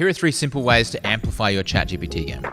Here are 3 simple ways to amplify your ChatGPT game.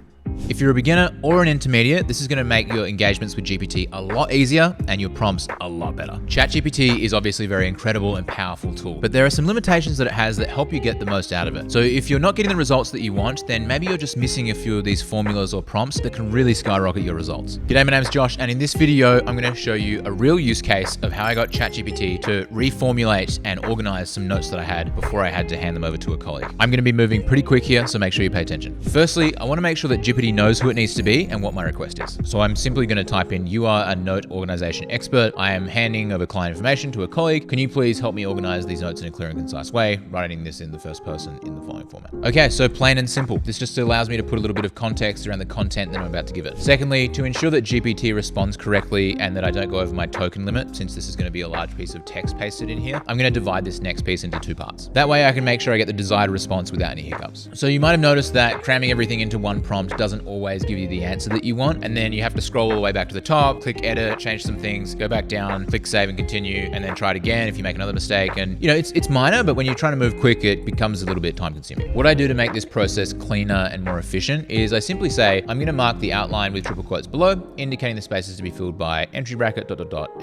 If you're a beginner or an intermediate, this is going to make your engagements with GPT a lot easier and your prompts a lot better. ChatGPT is obviously a very incredible and powerful tool, but there are some limitations that it has that help you get the most out of it. So if you're not getting the results that you want, then maybe you're just missing a few of these formulas or prompts that can really skyrocket your results. G'day, my name's Josh, and in this video, I'm going to show you a real use case of how I got ChatGPT to reformulate and organize some notes that I had before I had to hand them over to a colleague. I'm going to be moving pretty quick here, so make sure you pay attention. Firstly, I want to make sure that GPT knows who it needs to be and what my request is. So I'm simply going to type in, you are a note organization expert. I am handing over client information to a colleague. Can you please help me organize these notes in a clear and concise way? Writing this in the first person in the following format. Okay, so plain and simple. This just allows me to put a little bit of context around the content that I'm about to give it. Secondly, to ensure that GPT responds correctly and that I don't go over my token limit, since this is going to be a large piece of text pasted in here, I'm going to divide this next piece into 2 parts. That way I can make sure I get the desired response without any hiccups. So you might have noticed that cramming everything into one prompt doesn't always give you the answer that you want, and then you have to scroll all the way back to the top, click edit, change some things, go back down, click save and continue, and then try it again if you make another mistake. And you know, it's minor, but when you're trying to move quick, it becomes a little bit time consuming. What I do to make this process cleaner and more efficient is I simply say, I'm going to mark the outline with triple quotes below, indicating the spaces to be filled by entry bracket, ...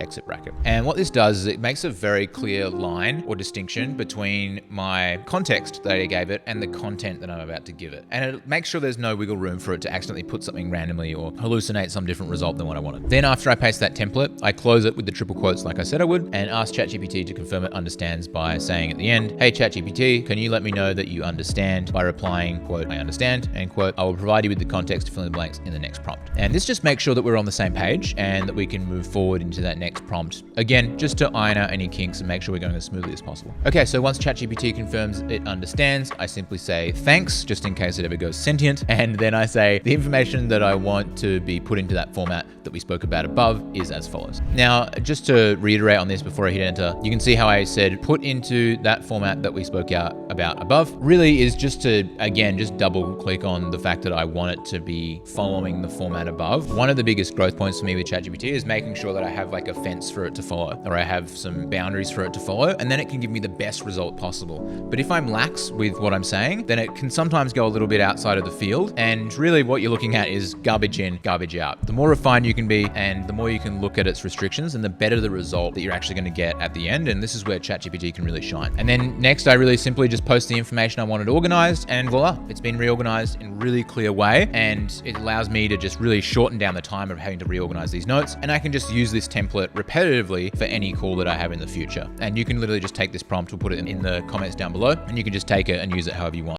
exit bracket. And what this does is it makes a very clear line or distinction between my context that I gave it and the content that I'm about to give it. And it makes sure there's no wiggle room for it to accidentally put something randomly or hallucinate some different result than what I wanted. Then after I paste that template, I close it with the triple quotes like I said I would, and ask ChatGPT to confirm it understands by saying at the end, hey ChatGPT, can you let me know that you understand by replying, quote, I understand, end quote. I will provide you with the context to fill in the blanks in the next prompt. And this just makes sure that we're on the same page and that we can move forward into that next prompt. Again, just to iron out any kinks and make sure we're going as smoothly as possible. Okay, so once ChatGPT confirms it understands, I simply say thanks, just in case it ever goes sentient. And then I say the information that I want to be put into that format that we spoke about above is as follows. Now, just to reiterate on this before I hit enter, you can see how I said put into that format that we spoke about above really is just to, again, just double click on the fact that I want it to be following the format above. One of the biggest growth points for me with ChatGPT is making sure that I have like a fence for it to follow, or I have some boundaries for it to follow, and then it can give me the best result possible. But if I'm lax with what I'm saying, then it can sometimes go a little bit outside of the field. And really what you're looking at is garbage in, garbage out. The more refined you can be and the more you can look at its restrictions, and the better the result that you're actually going to get at the end. And this is where ChatGPT can really shine. And then next, I really simply just post the information I wanted organized, and voila, it's been reorganized in a really clear way. And it allows me to just really shorten down the time of having to reorganize these notes. And I can just use this template repetitively for any call that I have in the future. And you can literally just take this prompt, we'll put it in the comments down below, and you can just take it and use it however you want.